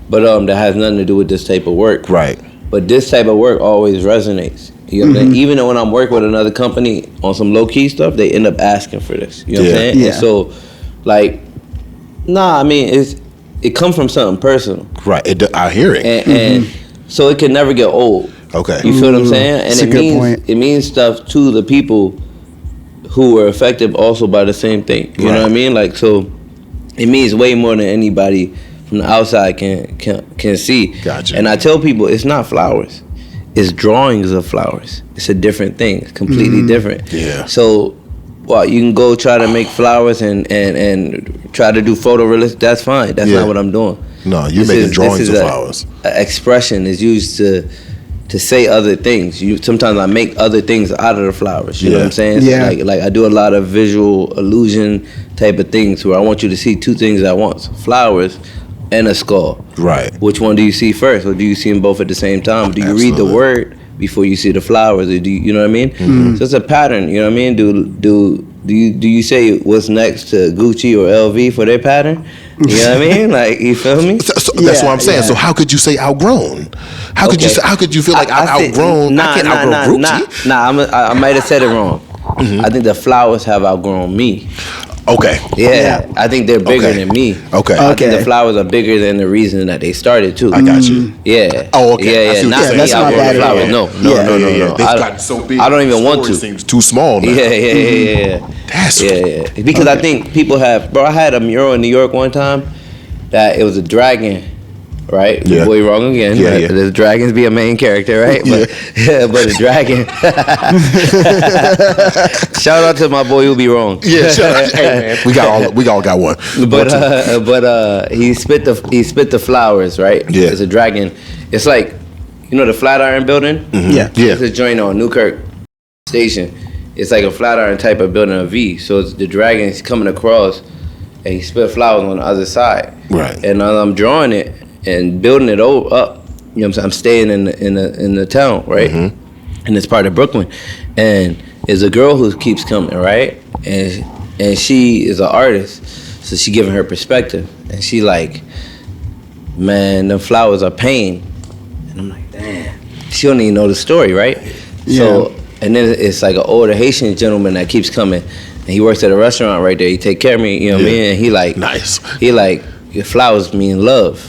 [SPEAKER 3] but that has nothing to do with this type of work.
[SPEAKER 2] Right.
[SPEAKER 3] But this type of work always resonates. You know what I'm saying? Even though when I'm working with another company on some low key stuff, they end up asking for this. You know what I'm saying?
[SPEAKER 1] Yeah.
[SPEAKER 3] And so, I mean, it comes from something personal.
[SPEAKER 2] Right. I hear it.
[SPEAKER 3] And so it can never get old.
[SPEAKER 2] Okay.
[SPEAKER 3] You feel what I'm saying? And
[SPEAKER 1] That's a good point.
[SPEAKER 3] It means stuff to the people who were affected also by the same thing. You know what I mean? Like, so it means way more than anybody from the outside can see.
[SPEAKER 2] Gotcha.
[SPEAKER 3] And I tell people it's not flowers. It's drawings of flowers. It's a different thing. It's completely different.
[SPEAKER 2] Yeah.
[SPEAKER 3] So, you can go try to make flowers and try to do photorealistic. That's fine. That's not what I'm doing.
[SPEAKER 2] No, you're making drawings of flowers.
[SPEAKER 3] Expression is used to say other things. Sometimes I make other things out of the flowers. You know what I'm saying?
[SPEAKER 1] Yeah.
[SPEAKER 3] So like I do a lot of visual illusion type of things where I want you to see two things at once: flowers and a skull.
[SPEAKER 2] Right.
[SPEAKER 3] Which one do you see first, or do you see them both at the same time? Do you read the word before you see the flowers, or do you know what I mean? So it's a pattern. You know what I mean? Do you say what's next to Gucci or LV for their pattern? You know what I mean? Like, you feel me?
[SPEAKER 2] So that's what I'm saying. So how could you say outgrown? How could you feel like I've outgrown? I can't outgrow Gucci.
[SPEAKER 3] I might have said it wrong. I think the flowers have outgrown me.
[SPEAKER 2] Okay.
[SPEAKER 3] Yeah, I think they're bigger than me.
[SPEAKER 2] Okay.
[SPEAKER 3] I think the flowers are bigger than the reason that they started too.
[SPEAKER 2] I got you.
[SPEAKER 3] Yeah.
[SPEAKER 2] Oh, okay.
[SPEAKER 3] Yeah. Not me.
[SPEAKER 1] That's not bad.
[SPEAKER 3] Flowers. No.
[SPEAKER 2] They've gotten so big.
[SPEAKER 3] I don't even want to.
[SPEAKER 2] It seems too small now.
[SPEAKER 3] Yeah.
[SPEAKER 2] That's
[SPEAKER 3] Because I think people have. Bro, I had a mural in New York one time that it was a dragon. Right?
[SPEAKER 2] Yeah.
[SPEAKER 3] Boy, wrong again.
[SPEAKER 2] Yeah,
[SPEAKER 3] Right?
[SPEAKER 2] yeah.
[SPEAKER 3] The dragons be a main character, right? But but the dragon. Shout out to my boy who be wrong.
[SPEAKER 2] Yeah, hey, man. We all got one.
[SPEAKER 3] But he spit the flowers, right?
[SPEAKER 2] Yeah.
[SPEAKER 3] It's a dragon. It's like, the Flatiron building?
[SPEAKER 1] Yeah.
[SPEAKER 3] It's a joint on Newkirk Station. It's like a Flatiron type of building, a V. So it's the dragon's coming across, and he spit flowers on the other side.
[SPEAKER 2] Right.
[SPEAKER 3] And I'm drawing it, and building it all up. You know what I'm saying? I'm staying in the town, right? In this part of Brooklyn, and there's a girl who keeps coming, right? And she is an artist, so she giving her perspective, and she like, man, the flowers are pain, and I'm like, damn, she don't even know the story, right?
[SPEAKER 1] Yeah.
[SPEAKER 3] So, and then it's like an older Haitian gentleman that keeps coming, and he works at a restaurant right there. He take care of me, you know what I mean? And he like,
[SPEAKER 2] nice.
[SPEAKER 3] He like, your flowers mean love.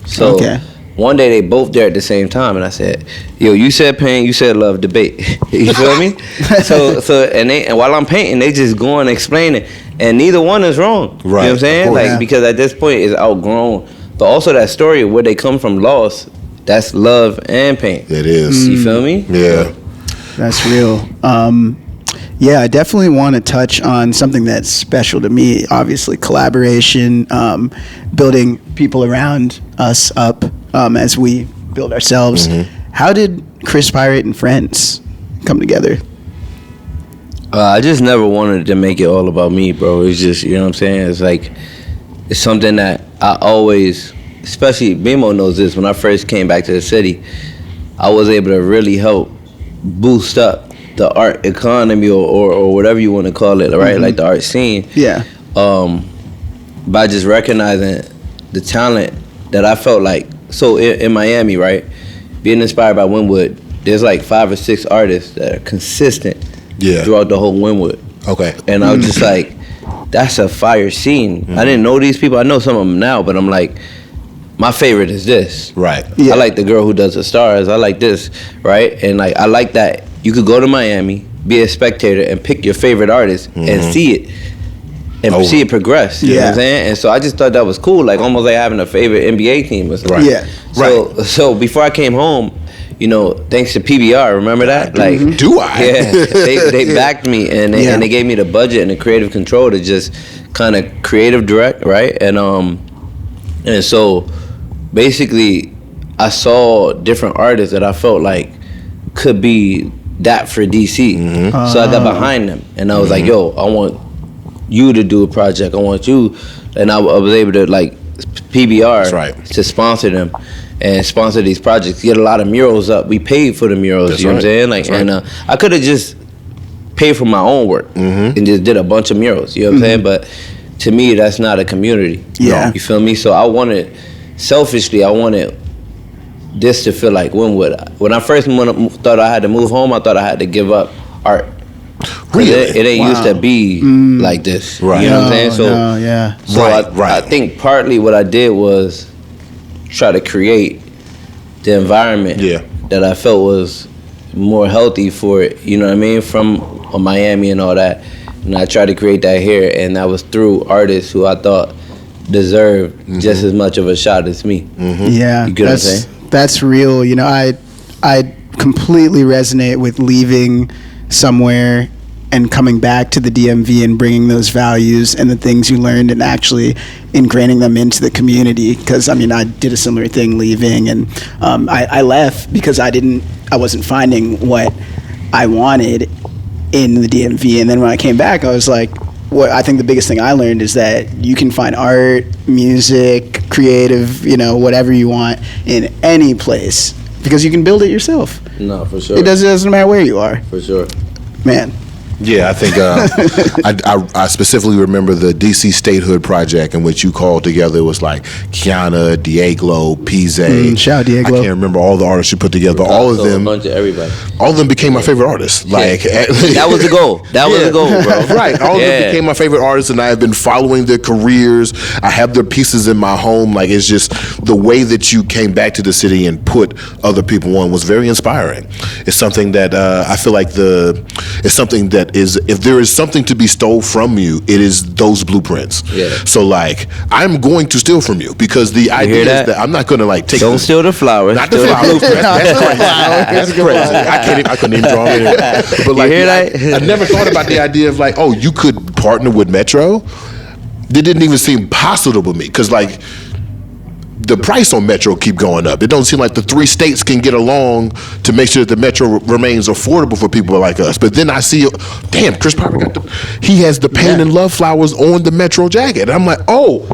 [SPEAKER 3] So.
[SPEAKER 1] Okay.
[SPEAKER 3] One day they both there at the same time, and I said, "Yo, you said pain, you said love, debate." You feel me? So and while I'm painting, they just go and explain it, and neither one is wrong.
[SPEAKER 2] Right.
[SPEAKER 3] You know what I'm saying? Like,
[SPEAKER 1] yeah.
[SPEAKER 3] because at this point it's outgrown, but also that story of where they come from, lost. That's love and pain.
[SPEAKER 2] It is.
[SPEAKER 3] You feel me?
[SPEAKER 2] Yeah.
[SPEAKER 1] That's real. Yeah, I definitely want to touch on something that's special to me. Obviously, collaboration, building people around us up as we build ourselves. How did Chris Pyrate and friends come together?
[SPEAKER 3] I just never wanted to make it all about me, bro. It's just, you know what I'm saying? It's like, it's something that I always, especially Bimo knows this, when I first came back to the city, I was able to really help boost up the art economy or whatever you want to call it, right? Like the art scene.
[SPEAKER 1] Yeah.
[SPEAKER 3] By just recognizing the talent that I felt like. So in Miami, right? Being inspired by Wynwood, there's like 5 or 6 artists that are consistent throughout the whole Wynwood.
[SPEAKER 2] Okay.
[SPEAKER 3] And I was just like, that's a fire scene. I didn't know these people. I know some of them now, but I'm like, my favorite is this.
[SPEAKER 2] Right.
[SPEAKER 1] Yeah.
[SPEAKER 3] I like the girl who does the stars. I like this, right? And like, I like that you could go to Miami, be a spectator, and pick your favorite artist and see it. And see it progress. You know what I'm saying? And so I just thought that was cool, like almost like having a favorite NBA team or something.
[SPEAKER 2] Right.
[SPEAKER 1] Yeah.
[SPEAKER 3] So before I came home, you know, thanks to PBR, remember that? Like,
[SPEAKER 2] do I?
[SPEAKER 3] Yeah, they backed me and they gave me the budget and the creative control to just kind of creative direct, right? And so basically, I saw different artists that I felt like could be that for DC. So I got behind them, and I was like, yo, I want you to do a project. I want you, and I was able to like PBR to sponsor them and sponsor these projects, get a lot of murals up. We paid for the murals, you know what I'm saying? Like, and I could have just paid for my own work and just did a bunch of murals, you know what I'm saying? But to me, that's not a community.
[SPEAKER 1] Yeah.
[SPEAKER 3] You feel me? So I wanted, selfishly, I wanted this to feel like Wynwood. When I first thought I had to move home, I thought I had to give up art.
[SPEAKER 2] Really?
[SPEAKER 3] It ain't used to be like this.
[SPEAKER 2] Right.
[SPEAKER 3] You know what I'm saying? So, so
[SPEAKER 2] Right.
[SPEAKER 3] I think partly what I did was try to create the environment that I felt was more healthy for it, you know what I mean, from Miami and all that. And I tried to create that here, and that was through artists who I thought deserved just as much of a shot as me.
[SPEAKER 1] Yeah,
[SPEAKER 3] You get what I'm saying?
[SPEAKER 1] That's real. You know, I completely resonate with leaving somewhere and coming back to the DMV and bringing those values and the things you learned and actually ingraining them into the community. Because I mean, I did a similar thing leaving, and I left because I wasn't finding what I wanted in the DMV. And then when I came back, I was like, what I think the biggest thing I learned is that you can find art, music, creative, you know, whatever you want in any place because you can build it yourself.
[SPEAKER 3] No, for sure.
[SPEAKER 1] It doesn't matter where you are.
[SPEAKER 3] For sure.
[SPEAKER 1] Man.
[SPEAKER 2] Yeah, I think I specifically remember the DC Statehood project in which you called together. It was like Kiana, DIEGLO, Pizze.
[SPEAKER 1] Shout out DIEGLO.
[SPEAKER 2] I can't remember all the artists you put together, but all of them,
[SPEAKER 3] a bunch of everybody.
[SPEAKER 2] all of them became my favorite artists. Like
[SPEAKER 3] that was the goal. That was the goal, bro.
[SPEAKER 2] Right. All of them became my favorite artists, and I have been following their careers. I have their pieces in my home. Like, it's just the way that you came back to the city and put other people on was very inspiring. It's something that I feel like it's something that is, if there is something to be stole from you, it is those blueprints. Yeah. So like, I'm going to steal from you because the idea is that I'm not going to like take.
[SPEAKER 3] Don't steal the flowers.
[SPEAKER 2] Not the flowers. That's crazy. That's crazy. I couldn't even draw them anyway. But like, I never thought about the idea of like, oh, you could partner with Metro. That didn't even seem possible to me because like, the price on Metro keep going up. It don't seem like the 3 states can get along to make sure that the Metro remains affordable for people like us. But then I see, damn, Chris Pyrate he has the Pain and Love flowers on the Metro jacket. And I'm like, oh,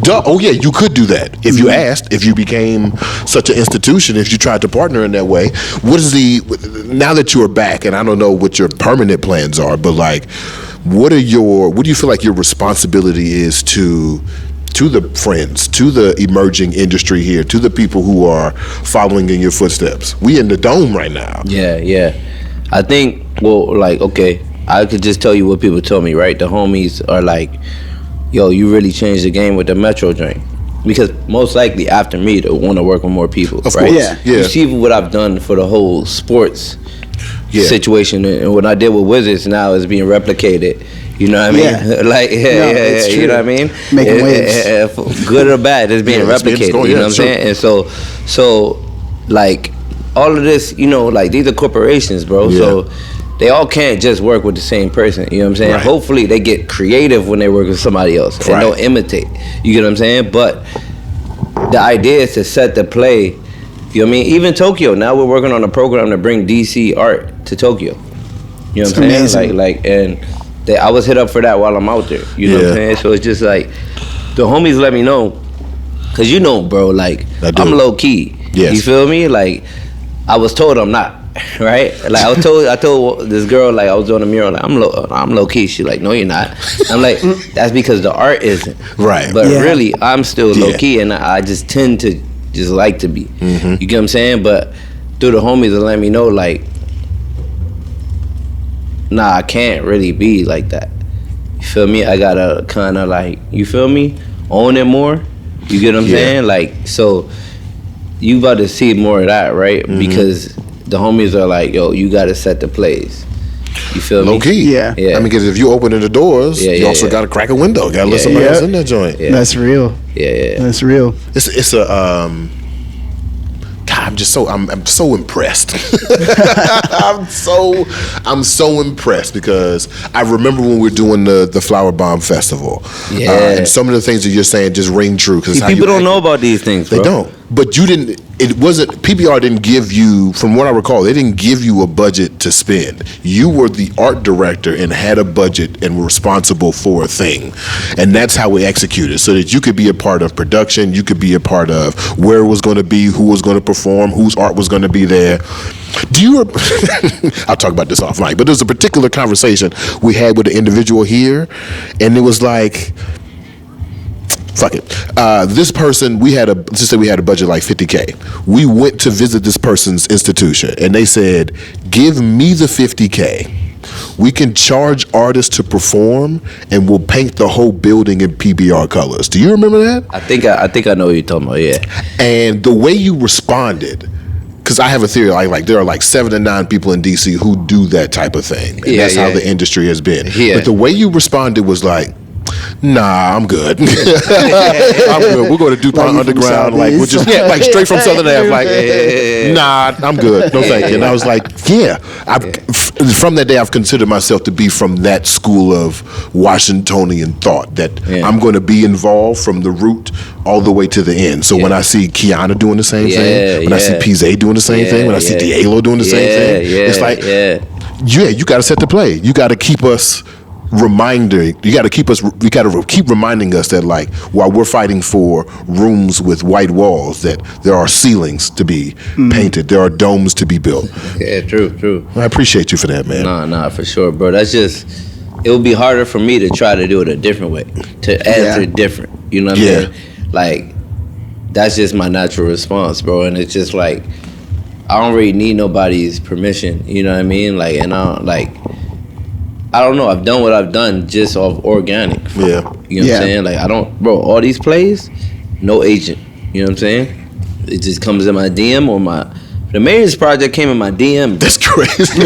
[SPEAKER 2] duh. Oh yeah, you could do that if you asked, if you became such an institution, if you tried to partner in that way. What is now that you are back, and I don't know what your permanent plans are, but like, what do you feel like your responsibility is to the friends, to the emerging industry here, to the people who are following in your footsteps? We in the dome right now.
[SPEAKER 3] Yeah. I think, well, like, okay, I could just tell you what people told me, right? The homies are like, yo, you really changed the game with the Metro drink. Because most likely after me, they'll want to work with more people,
[SPEAKER 2] of
[SPEAKER 3] right?
[SPEAKER 2] course.
[SPEAKER 1] Yeah.
[SPEAKER 3] You see what I've done for the whole sports situation, and what I did with Wizards now is being replicated. You know what I mean?
[SPEAKER 1] Yeah.
[SPEAKER 3] Like, yeah. You know what I mean?
[SPEAKER 1] Making waves.
[SPEAKER 3] Good or bad, it's being
[SPEAKER 2] it's
[SPEAKER 3] replicated.
[SPEAKER 2] going,
[SPEAKER 3] you know what I'm saying? And so, like, all of this, you know, like, these are corporations, bro.
[SPEAKER 2] Yeah.
[SPEAKER 3] So they all can't just work with the same person. You know what I'm saying?
[SPEAKER 2] Right.
[SPEAKER 3] Hopefully they get creative when they work with somebody else and don't imitate. You get what I'm saying? But the idea is to set the play. You know what I mean? Even Tokyo, now we're working on a program to bring DC art to Tokyo. You know what I'm saying?
[SPEAKER 1] Amazing.
[SPEAKER 3] I was hit up for that while I'm out there. You know what I'm saying? So it's just like, the homies let me know, cause you know, bro, like, I'm low key.
[SPEAKER 2] Yes.
[SPEAKER 3] You feel me? Like, I was told I'm not, right? Like, I told this girl, like, I was doing a mural, like, I'm low key. She like, no, you're not. I'm like, that's because the art isn't.
[SPEAKER 2] Right.
[SPEAKER 3] But really, I'm still low key, and I just tend to just like to be. You get what I'm saying? But through the homies, they let me know, like, nah, I can't really be like that. You feel me? I gotta kind of, like, you feel me? Own it more. You get what I'm saying? Like, so you about to see more of that, right? Because the homies are like, yo, you gotta set the plays. You feel me?
[SPEAKER 2] Low key.
[SPEAKER 1] Yeah.
[SPEAKER 2] I mean, because if you opening the doors, you also got to crack a window. Got to let somebody else in that joint.
[SPEAKER 3] Yeah.
[SPEAKER 1] That's real.
[SPEAKER 3] Yeah.
[SPEAKER 1] That's real.
[SPEAKER 2] It's a God, I'm so impressed. I'm so impressed because I remember when we were doing the Flower Bomb Festival. And some of the things that you're saying just ring true. Because
[SPEAKER 3] people don't know about these things, bro.
[SPEAKER 2] They don't. But you didn't. It wasn't. PBR didn't give you, from what I recall, they didn't give you a budget to spend. You were the art director and had a budget and were responsible for a thing, and that's how we executed. So that you could be a part of production, you could be a part of where it was going to be, who was going to perform, whose art was going to be there. Do you? I'll talk about this off mic, but there was a particular conversation we had with an individual here, and it was like, fuck it. This person, let's just say we had a budget like $50K. We went to visit this person's institution, and they said, "Give me the $50K. We can charge artists to perform, and we'll paint the whole building in PBR colors." Do you remember that?
[SPEAKER 3] I think I know what you're talking about. Yeah.
[SPEAKER 2] And the way you responded, because I have a theory, like there are like 7 to 9 people in DC who do that type of thing, and that's how the industry has been. Yeah. But the way you responded was like, "Nah, I'm good. I'm good. We're going to DuPont Underground, like we're just like straight from Southern Ave. Like, nah, I'm good. No, thank you." And I was like, "Yeah." From that day, I've considered myself to be from that school of Washingtonian thought that I'm going to be involved from the root all the way to the end. So when I see Kiana doing the same thing, when I see Pizé doing the same thing, when I see DIEGLO doing the same thing, it's like, you got to set the play. You got to keep us. You got to keep reminding us that, like, while we're fighting for rooms with white walls, that there are ceilings to be painted, there are domes to be built.
[SPEAKER 3] Yeah, true.
[SPEAKER 2] I appreciate you for that, man.
[SPEAKER 3] Nah, for sure, bro. That's just, it would be harder for me to try to do it a different way, to answer different. You know what I mean? Like, that's just my natural response, bro. And it's just like, I don't really need nobody's permission. You know what I mean? Like, and I don't know. I've done what I've done just off organic.
[SPEAKER 2] Yeah.
[SPEAKER 3] You know what I'm saying? Like, all these plays, no agent. You know what I'm saying? It just comes in my DM or the Mayor's Project came in my DM.
[SPEAKER 2] That's crazy.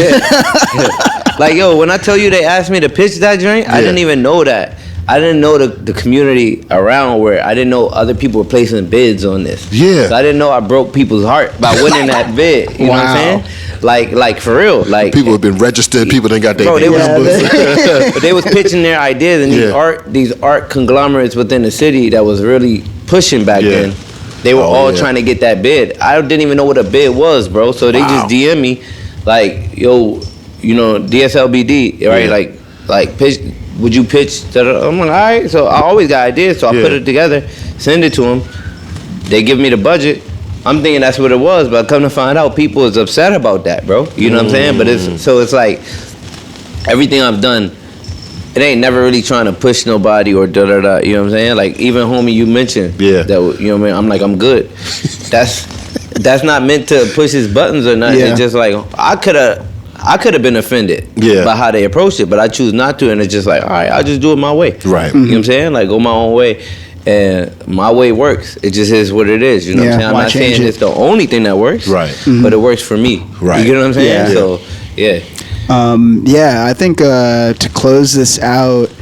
[SPEAKER 3] Like, yo, when I tell you they asked me to pitch that joint, I didn't even know that. I didn't know the community around where I didn't know other people were placing bids on this.
[SPEAKER 2] Yeah.
[SPEAKER 3] So I didn't know I broke people's heart by winning that bid. You know what I'm saying? Like for real. Like,
[SPEAKER 2] people have been registered. People didn't got their
[SPEAKER 3] but they was pitching their ideas, and these art conglomerates within the city that was really pushing back then. They were all trying to get that bid. I didn't even know what a bid was, bro. So they just DM me like, yo, you know, DSLBD, right? Like pitch. Would you pitch? I'm like, all right. So I always got ideas, so I put it together, send it to them. They give me the budget. I'm thinking that's what it was, but come to find out, people is upset about that, bro. You know what I'm saying? But it's like everything I've done, it ain't never really trying to push nobody or da-da-da, you know what I'm saying? Like, even homie you mentioned, that, you know what I mean? I'm like, I'm good. That's not meant to push his buttons or nothing. It's just like, I could have been offended by how they approached it, but I choose not to, and it's just like, all right, I'll just do it my way. Right. You know what I'm saying? Like, go my own way. And my way works. It just is what it is. You know what I'm saying? I'm not saying it's the only thing that works. Right. But it works for me. Right. You know what I'm saying? So,
[SPEAKER 1] I think to close this out,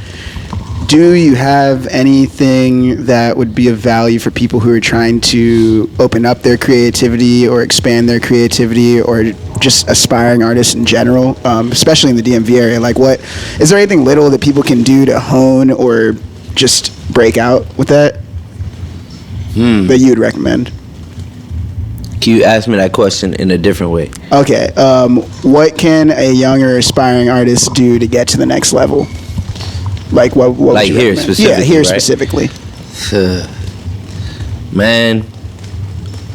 [SPEAKER 1] do you have anything that would be of value for people who are trying to open up their creativity or expand their creativity, or just aspiring artists in general, especially in the DMV area? Like, what is there anything little that people can do to hone or just break out with that that you would recommend?
[SPEAKER 3] Can you ask me that question in a different way?
[SPEAKER 1] Okay. What can a young or aspiring artist do to get to the next level? Like, what
[SPEAKER 3] like here recommend? Specifically?
[SPEAKER 1] Yeah, here specifically.
[SPEAKER 3] Man,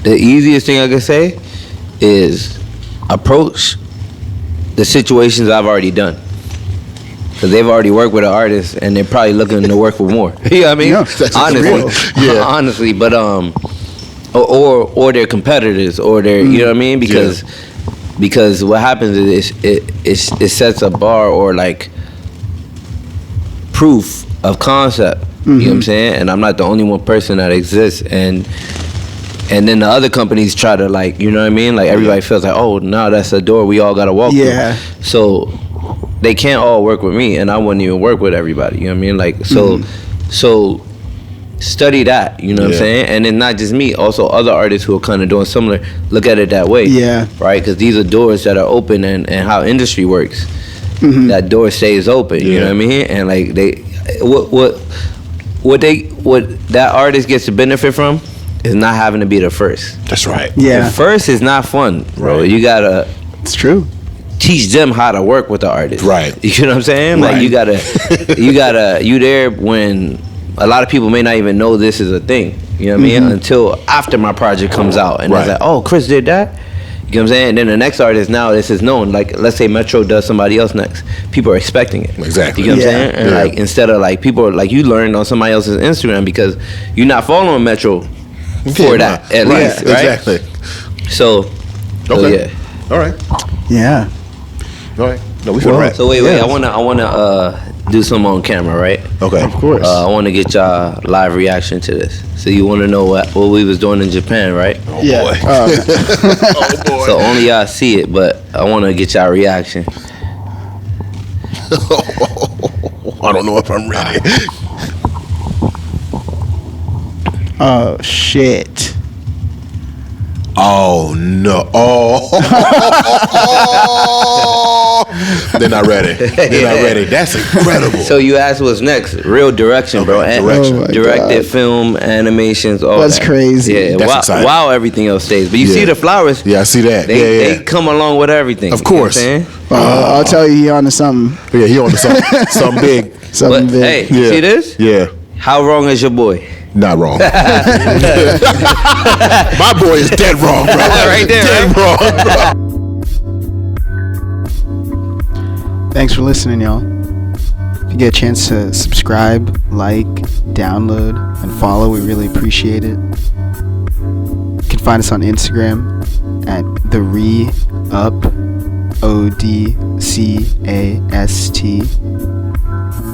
[SPEAKER 3] the easiest thing I can say is approach the situations I've already done. Because they've already worked with an artist, and they're probably looking to work with more. You know what I mean? Yeah, honestly, honestly. But or their competitors, or their, you know what I mean? Because what happens is it sets a bar, or like proof of concept. You know what I'm saying? And I'm not the only one person that exists, and then the other companies try to, like, you know what I mean? Like, everybody feels like, oh, no, that's a door we all gotta walk through. So they can't all work with me, and I wouldn't even work with everybody. You know what I mean? Like, so study that. You know what I'm saying? And then not just me, also other artists who are kind of doing similar. Look at it that way. Yeah. Right? Because these are doors that are open, and how industry works. That door stays open. You know what I mean? And like what that artist gets to benefit from is not having to be the first.
[SPEAKER 2] That's right.
[SPEAKER 3] Yeah. The first is not fun, bro. Right. You gotta.
[SPEAKER 1] It's true.
[SPEAKER 3] Teach them how to work with the artist. Right. You know what I'm saying? Right. Like, you there when a lot of people may not even know this is a thing. You know what I mean? Until after my project comes out, and it's like, oh, Chris did that. You know what I'm saying? And then the next artist, now this is known. Like, let's say Metro does somebody else next. People are expecting it. Exactly. You know what I'm saying? And like, instead of like, people are like, you learned on somebody else's Instagram because you're not following Metro for that, at least, right? Exactly. So, all right.
[SPEAKER 1] Yeah.
[SPEAKER 2] All right. No, we feel right.
[SPEAKER 3] So wait. I wanna do something on camera, right?
[SPEAKER 2] Okay.
[SPEAKER 1] Of course.
[SPEAKER 3] I want to get y'all live reaction to this. So you want to know what we was doing in Japan, right?
[SPEAKER 2] Oh boy.
[SPEAKER 3] Oh boy. So only y'all see it, but I want to get y'all reaction.
[SPEAKER 2] I don't know if I'm ready.
[SPEAKER 1] Oh shit.
[SPEAKER 2] Oh no! Oh, they're not ready. They're not ready. That's incredible.
[SPEAKER 3] So you asked what's next? Real direction, bro. Directed film, animations, all
[SPEAKER 1] that's
[SPEAKER 3] that.
[SPEAKER 1] crazy.
[SPEAKER 3] Yeah, wow, everything else stays. But you see the flowers?
[SPEAKER 2] Yeah, I see that.
[SPEAKER 3] They come along with everything.
[SPEAKER 2] Of course.
[SPEAKER 3] You know what I'm saying?
[SPEAKER 1] I'll tell you, he on to something.
[SPEAKER 2] Yeah, he on to something big.
[SPEAKER 1] Something big.
[SPEAKER 3] Hey, you see this?
[SPEAKER 2] Yeah.
[SPEAKER 3] How wrong is your boy?
[SPEAKER 2] Not wrong. My boy is dead wrong, bro.
[SPEAKER 3] Right there,
[SPEAKER 2] dead wrong, bro.
[SPEAKER 1] Thanks for listening, y'all. If you get a chance to subscribe, like, download, and follow, we really appreciate it. You can find us on Instagram at the Re-Up, ODCAST.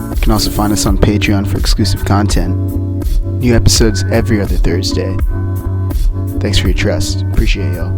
[SPEAKER 1] You can also find us on Patreon for exclusive content. New episodes every other Thursday. Thanks for your trust. Appreciate y'all.